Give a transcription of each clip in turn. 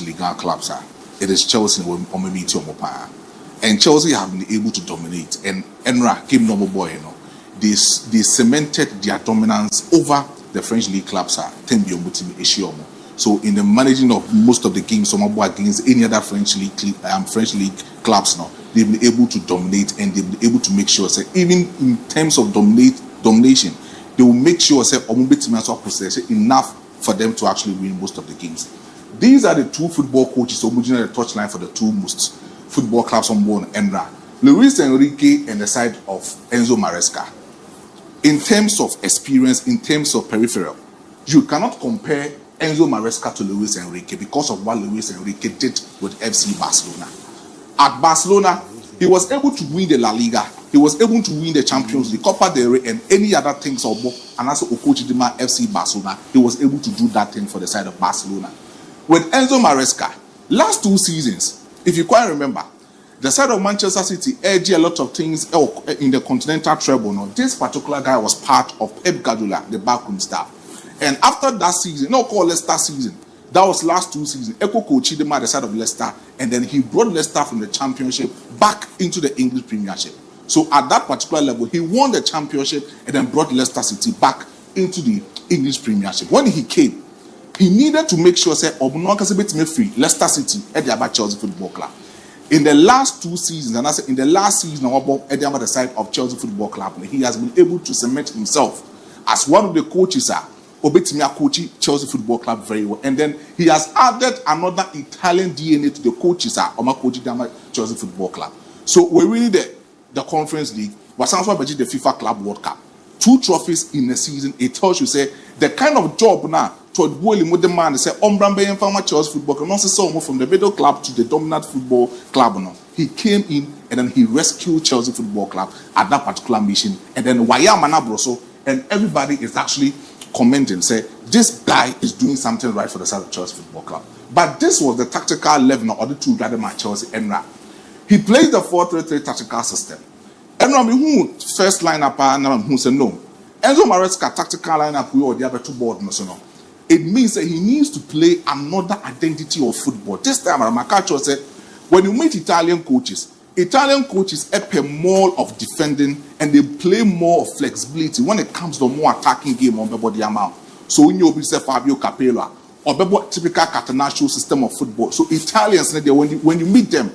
League clubs are. It is Chelsea or maybe Tiomopa. And Chelsea have been able to dominate. And Enra came number boy, you know. They cemented their dominance over the French league clubs. So in the managing of most of the games, against any other French league clubs now, they've been able to dominate, and they've been able to make sure that even in terms of domination, they will make sure that enough for them to actually win most of the games. These are the two football coaches who are the touchline for the two most football clubs on board Enra. Luis Enrique and the side of Enzo Maresca. In terms of experience, in terms of peripheral, you cannot compare Enzo Maresca to Luis Enrique because of what Luis Enrique did with FC Barcelona. At Barcelona, he was able to win the La Liga, he was able to win the Champions League, Copa del Rey, and any other things. And also Okochidima FC Barcelona, he was able to do that thing for the side of Barcelona. With Enzo Maresca, last 2 seasons, if you quite remember, the side of Manchester City edged a lot of things in the continental treble. Now, this particular guy was part of Pep Guardiola, the backroom staff. And after that season, called Leicester season, that was last 2 seasons, Eko Kochidema the side of Leicester, and then he brought Leicester from the Championship back into the English Premiership. So at that particular level, he won the Championship and then brought Leicester City back into the English Premiership. When he came, he needed to make sure that Leicester City at the Chelsea Football Club. In the last 2 seasons, and I said in the last season, at the side of Chelsea Football Club, he has been able to cement himself as one of the coaches coaching Chelsea Football Club very well. And then he has added another Italian DNA to the coaches coaching Chelsea Football Club. So we're really the Conference League, but somehow the FIFA Club World Cup. 2 trophies in a season. It tells you, say, the kind of job now to with the man, say, Chelsea Football Club, not so from the middle club to the dominant football club. No. He came in and then he rescued Chelsea Football Club at that particular mission. And then Wayamana Broso, and everybody is actually commenting, say, this guy is doing something right for the side of Chelsea Football Club. But this was the tactical level of the two rather than Chelsea Enra. He plays the 4-3-3 tactical system. Enra, who first lineup, and who said no. Enzo Maresca tactical lineup, we or the other 2 board, no. It means that he needs to play another identity of football. This time, Ramakacho said, when you meet Italian coaches pay more of defending and they play more of flexibility when it comes to more attacking game on the amount. So when you say Fabio Capello or typical Catenaccio system of football. So Italians, when you meet them,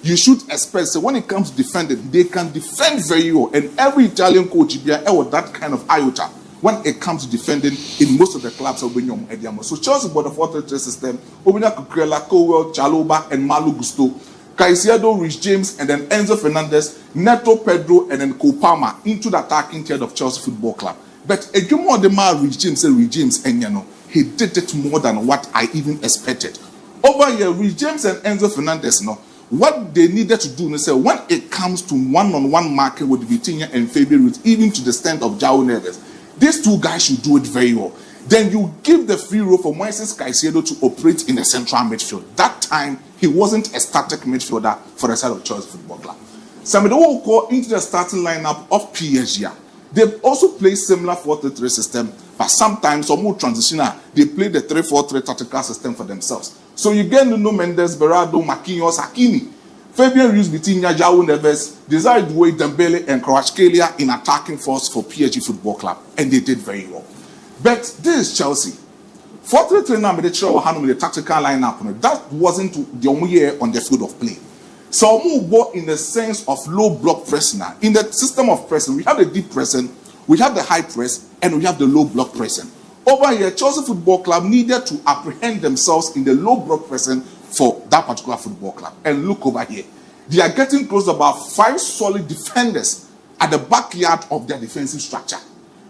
you should expect, so when it comes to defending, they can defend very well. And every Italian coach with that kind of iota when it comes to defending in most of the clubs of Benyom Ediamo. So Chelsea bought the 4-3-3 system, Obina Kukrela, Cowell, Chaloba, and Malu Gusto, Caicedo, Rich James, and then Enzo Fernandez, Neto, Pedro, and then Kopama into the attacking third of Chelsea Football Club. But a more the man Rich James and he did it more than what I even expected. Over here, Rich James and Enzo Fernandez, what they needed to do is say when it comes to one-on-one marking with Vitinha and Fabian Ruiz, even to the extent of João Neves, these 2 guys should do it very well. Then you give the free role for Moises Caicedo to operate in the central midfield. That time, he wasn't a static midfielder for the side of Chelsea Football Club. Somebody will go into the starting lineup of PSG. They also play similar 4-3-3 system, but sometimes, some more transitional, they play the 3-4-3 tactical system for themselves. So you get Nuno Mendes, Berardo, Marquinhos, Hakimi, Fabian Ruiz, Vitinha, João Neves, Desire Doué, Dembele, and Kvaratskhelia in attacking force for PSG Football Club, and they did very well. But this is Chelsea. 4-3-3 now, they show how the tactical lineup. That wasn't the only year on the field of play. So we go in the sense of low block pressing. In the system of pressing, we have the deep pressing, we have the high press, and we have the low block pressing. Over here, Chelsea Football Club needed to apprehend themselves in the low block pressing for that particular football club. And look over here. They are getting close to about 5 solid defenders at the backyard of their defensive structure.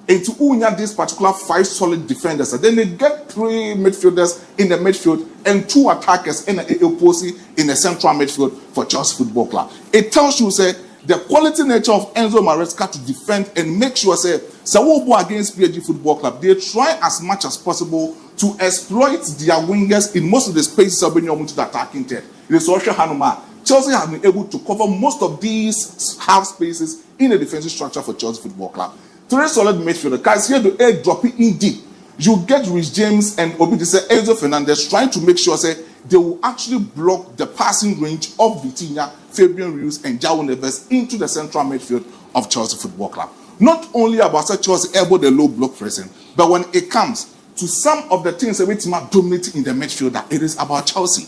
And to Unya, this particular 5 solid defenders, and then they get 3 midfielders in the midfield and 2 attackers in the opposite in the central midfield for Chelsea Football Club. It tells you, say, the quality nature of Enzo Maresca to defend and make sure, say, Sawobo against PSG Football Club, they try as much as possible to exploit their wingers in most of the spaces of being able to the attacking third. It is also Hanuma. Chelsea have been able to cover most of these half spaces in the defensive structure for Chelsea Football Club. 3 solid midfielders. Caicedo dropping in deep. You get Rich James and Enzo Fernandez trying to make sure, say, they will actually block the passing range of Vitinha, Fabian Ruiz, and João Neves into the central midfield of Chelsea Football Club. Not only about Chelsea able the low block pressing, but when it comes to some of the things that we dominate in the midfield, it is about Chelsea.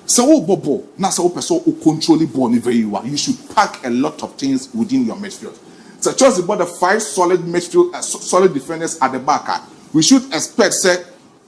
So, Bobo, now so person who control the ball very well. You should pack a lot of things within your midfield. So, Chelsea bought the 5 solid midfield, solid defenders at the back. We should expect, say,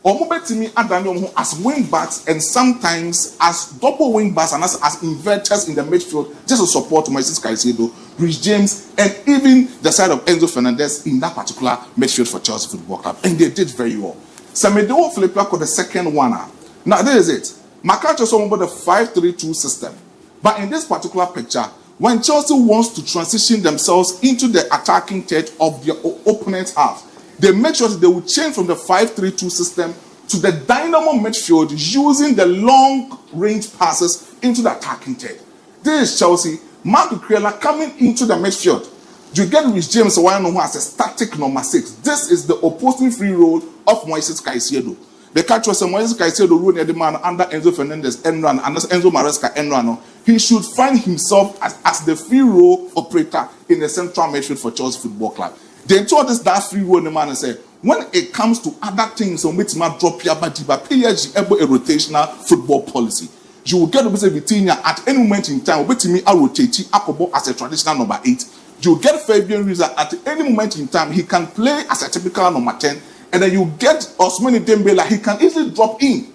as wing backs and sometimes as double wing backs and as inverters in the midfield just to support Moises Caicedo, Rich James, and even the side of Enzo Fernandez in that particular midfield for Chelsea Football Club. And they did very well. Samedo Philippa got the second one. Now, this is it. McCarthy talking about the 5-3-2 system. But in this particular picture, when Chelsea wants to transition themselves into the attacking third of their opponent's half, they make sure that they will change from the 5-3-2 system to the dynamo midfield using the long-range passes into the attacking third. This is Chelsea. Mark Cucurella coming into the midfield. You get Rich James who has a static number 6. This is the opposing free role of Moises Caicedo. The catch was Moises Caicedo rule the man under Enzo Fernandez Enran and Enzo Maresca Enrano. He should find himself as the free role operator in the central midfield for Chelsea Football Club. They told us that free role the man and said, when it comes to other things, so drop your body, but PSG able a rotational football policy. You will get to be Vitinha at any moment in time. But me, I rotate Akobo as a traditional number 8. You will get Fabian Ruiz at any moment in time. He can play as a typical number 10. And then you get Ousmane Dembele, he can easily drop in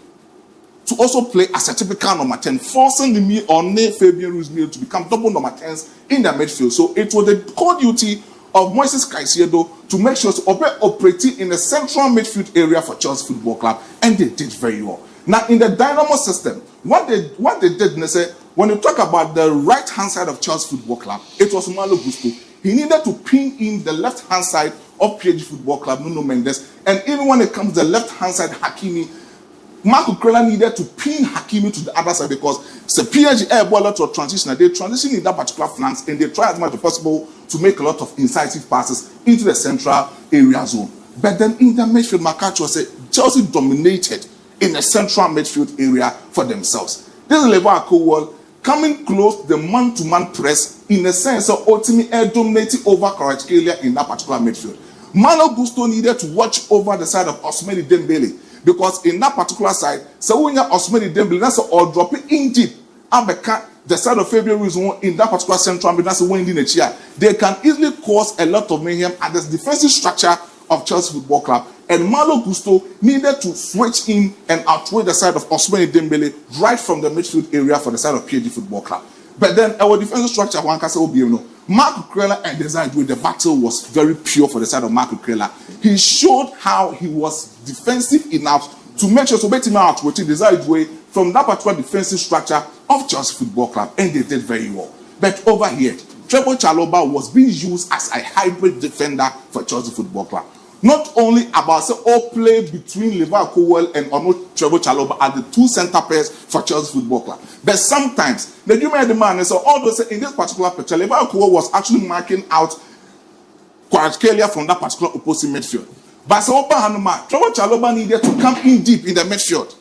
to also play as a typical number 10, forcing the me or Fabian Ruiz to become double number 10s in the midfield. So it was the core duty of Moises Caicedo to make sure to operating in the central midfield area for Chelsea Football Club, and they did very well. Now in the dynamo system, what they did, they say, when you talk about the right hand side of Chelsea Football Club, it was Malo Gusto. He needed to pin in the left hand side of PSG Football Club, Nuno Mendes, and even when it comes to the left hand side, Hakimi, Mark Cucurella needed to pin Hakimi to the other side because the PSG air ball a lot of transition. They transition in that particular flanks and they try as much as possible to make a lot of incisive passes into the central area zone. But then in the midfield, McCarthy said Chelsea dominated in the central midfield area for themselves. This is Liverpool coming close to the man-to-man press in the sense of ultimately air dominating over Kvaratskhelia in that particular midfield. Malo Gusto needed to watch over the side of Ousmane Dembele because in that particular side, so when you have Ousmane Dembele, that's all dropping in deep. The side of Fabian Ruiz in that particular central midfield, that's when in the chair. They can easily cause a lot of mayhem at the defensive structure of Chelsea Football Club. And Malo Gusto needed to switch in and outweigh the side of Ousmane Dembele right from the midfield area for the side of PSG Football Club. But then our defensive structure, one can say, Mark Cucurella and the battle was very pure for the side of Mark Cucurella. He showed how he was defensive enough to make sure to beat him out with the way from that particular defensive structure of Chelsea Football Club, and they did very well. But over here, Trevoh Chalobah was being used as a hybrid defender for Chelsea Football Club. Not only about all play between Liverpool and Trevoh Chalobah are the two center pairs for Chelsea Football Club. But sometimes, the human demand, so although in this particular picture, Liverpool was actually marking out Kvaratskhelia from that particular opposing midfield. But so Trevoh Chalobah needed to come in deep in the midfield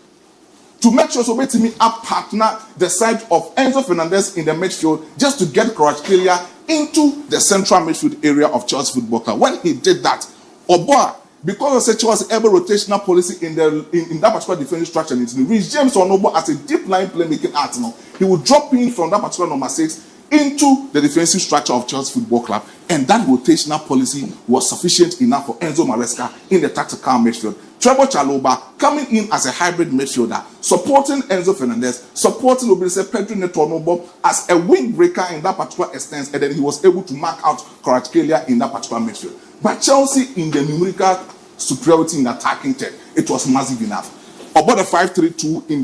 to make sure so me up partner the side of Enzo Fernandez in the midfield just to get Kvaratskhelia into the central midfield area of Chelsea Football Club. When he did that, Oboa, because of Chelsea's ever rotational policy in that particular defensive structure, Rich James Onobo as a deep line playmaking arsenal, he would drop in from that particular number 6 into the defensive structure of Chelsea Football Club, and that rotational policy was sufficient enough for Enzo Maresca in the tactical midfield. Trevoh Chalobah coming in as a hybrid midfielder, supporting Enzo Fernandez, supporting Pedro Neto as a wing breaker in that particular extent, and then he was able to mark out Kvaratskhelia in that particular midfield. But Chelsea, in the numerical superiority in attacking third, it was massive enough. About the 5-3-2 in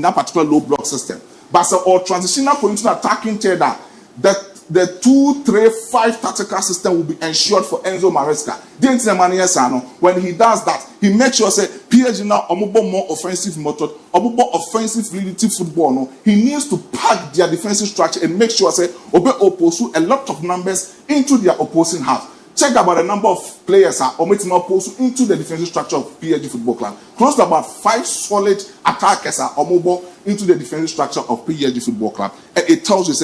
that particular low block system. But so our transitional point to the attacking third, the 2-3-5 tactical system will be ensured for Enzo Maresca. When he does that, he makes sure say PSG now more offensive method, more offensive fluidity football. No, he needs to pack their defensive structure and make sure say pursue a lot of numbers into their opposing half. Check about the number of players are opposed into the defensive structure of PSG Football Club. Close to about 5 solid attackers are mobile into the defensive structure of PSG Football Club. And it tells you,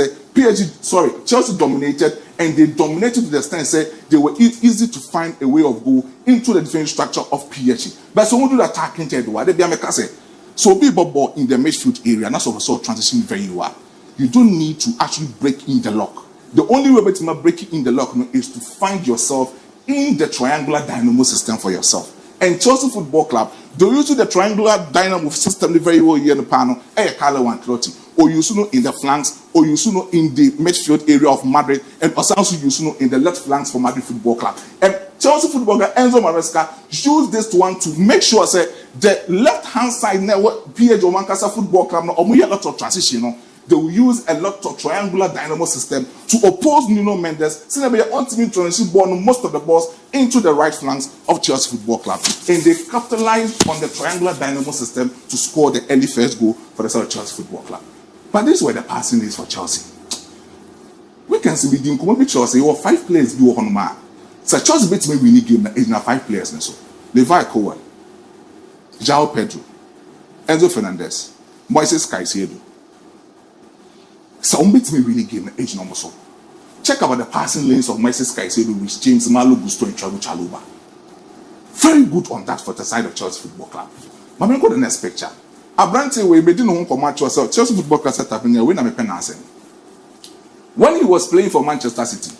Chelsea dominated, and they dominated to the extent, they were easy to find a way of go into the defensive structure of PSG. But so we do the attacking they be a so be ball in the midfield area, and that's also transition very well. You don't need to actually break in the lock. The only way to break in the lock is to find yourself in the triangular dynamo system for yourself. And Chelsea Football Club, they use the triangular dynamo system very well here in the panel, or you know in the flanks, or you know in the midfield area of Madrid, and also you know in the left flanks for Madrid Football Club. And Chelsea Football Club, Enzo Maresca, use this one to make sure the left hand side network PSG or Manchester Football Club, or we a lot of transition. They will use a lot of triangular dynamo system to oppose Nuno Mendes. Since they are ultimately transition ball most of the balls into the right flanks of Chelsea Football Club, and they capitalize on the triangular dynamo system to score the early first goal for the side of Chelsea Football Club. But this is where the passing is for Chelsea. We can see we didn't come with Chelsea. You have 5 players do on man. So Chelsea beats me winning game. It's now 5 players. So Levi Cohen, João Pedro, Enzo Fernandez, Moises Caicedo. So beats me winning game. Age number so. Check about the passing lanes of Moises Caicedo with James Malo Gusto and Thiago Chalobah. Very good on that for the side of Chelsea Football Club. But I'm going to go to the next picture. Abrante we made no home match yourself. Chelsea Football Club set up in here. When he was playing for Manchester City,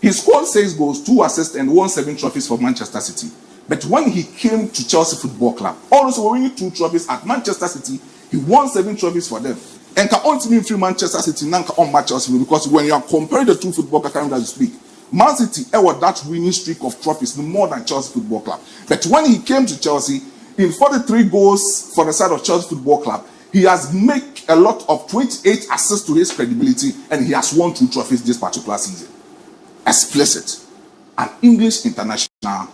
he scored 6 goals, 2 assists, and won 7 trophies for Manchester City. But when he came to Chelsea Football Club, also winning 2 trophies at Manchester City, he won 7 trophies for them. And can only mean free Manchester City now on match Chelsea because when you are comparing the 2 football clubs as you speak, Man City had that winning streak of trophies no more than Chelsea Football Club. But when he came to Chelsea, in 43 goals for the side of Chelsea Football Club, he has made a lot of 28 assists to his credibility, and he has won 2 trophies this particular season. Explicit, an English international,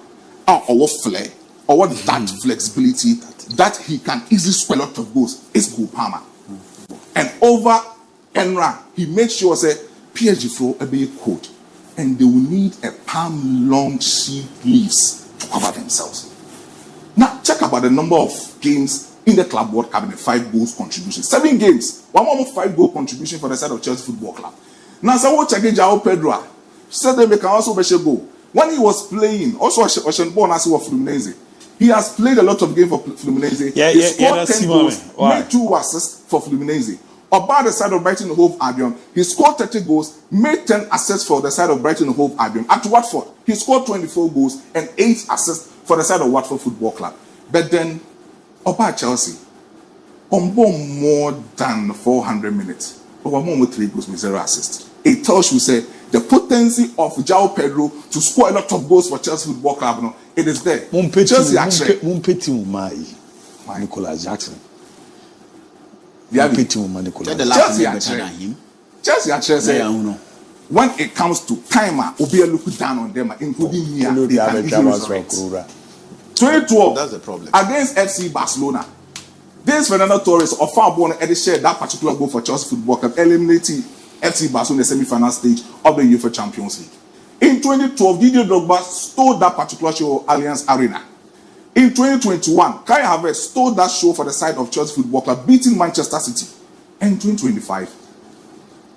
or flair, or that flexibility that he can easily score a lot of goals is Cole Palmer. And over Enra, he made sure PSG flow a big coat, and they will need a palm long sheet leaves to cover themselves. Now check about the number of games in the Club World Cup and the 5 goals contribution. 7 games, 5 goal contribution for the side of Chelsea Football Club. Now so check João Pedro said they can also be a goal. When he was playing, also Ocean Born as well Fluminense. He has played a lot of games for Fluminense. He scored 10 goals, made 2 assists for Fluminense. About the side of Brighton and Hove Albion, he scored 30 goals, made 10 assists for the side of Brighton and Hove Albion. At Watford, he scored 24 goals and 8 assists for the side of Watford Football Club. But then, about Chelsea, on more than 400 minutes, over more with 3 goals with 0 assists. It tells you, the potency of João Pedro to score a lot of goals for Chelsea Football Club, it is there. Chelsea actually. Nicolas Jackson. Chelsea actually say when it comes to timer, Obia look down on them, including me. 2012, that's the problem. Against FC Barcelona. This Fernando Torres of Farbonne had shared that particular goal for Chelsea Football Club, eliminating FC Barcelona in the semi-final stage of the UEFA Champions League. In 2012, Didier Drogba stole that particular show Allianz Arena. In 2021, Kai Havertz stole that show for the side of Chelsea Football Club, beating Manchester City. And in 2025,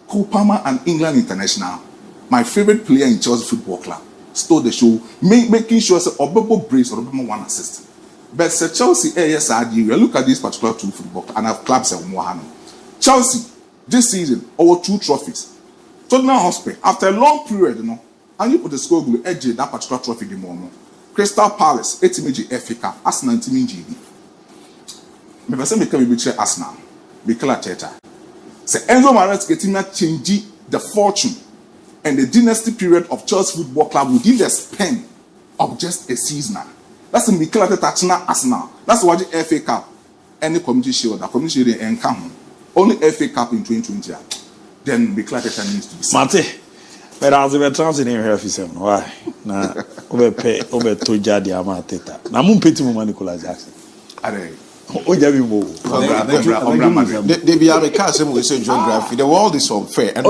Cole Palmer, an England international, my favorite player in Chelsea Football Club, stole the show, making sure Obebo brace or Obebo 1 assist. But Chelsea, we look at this particular 2 football club, and have clubs at Mohano. Chelsea, this season, over 2 trophies. Tottenham Hotspur, after a long period, and you put the score goal, edge that particular trophy the moment. Crystal Palace, Etimiji FA Cup, Arsenal, Timiji. Me say me can be chair Arsenal, be clear Teta. Say Enzo Maresca getting change the fortune and the dynasty period of Chelsea Football Club within the span of just a season. That's the Mikel Arteta Arsenal. That's why the FA Cup, any community shield, that community shield and come only FA Cup in 2020. Then Mikel Arteta needs to be saved. Mate, but as we transit in here, why? Nah, over toja the Arteta. Na mun peti mu Nicolas Jackson. Are Oh, Javi Bo. They be a car same we say geography. The world is unfair. And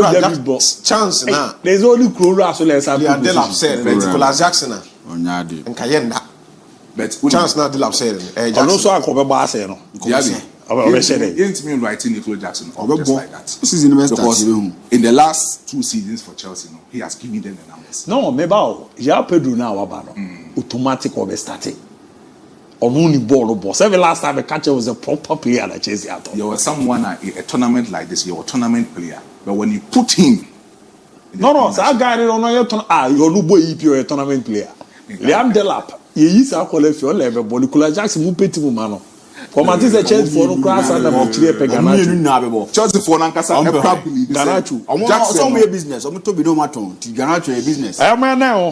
chance now. There's only Kura so let's have Del upset. Nicolas Jackson and Cayenne. But chance now Del upset. And also I come back say no. Ain't me writing Nicolas Jackson just like that. This is university because in the last 2 seasons for Chelsea, he has given them the numbers. No, maybe Jean Pedro now wabano. Automatic or starting. Or only ball. Every last time a catcher was a proper player at Chelsea. You were someone at a tournament like this, you're a tournament player. But when you put him no, so I got it on your your boy EP or a tournament player. Liam Delap, you are calling for your level, but Nicolas Jackson will pay to Mano. Come on, this is a chance for no class and I'm actually Peganacho. Chelsea for Nankasa, Ganacho. I'm some business. I'm to be no matter. Ganacho business. I am now.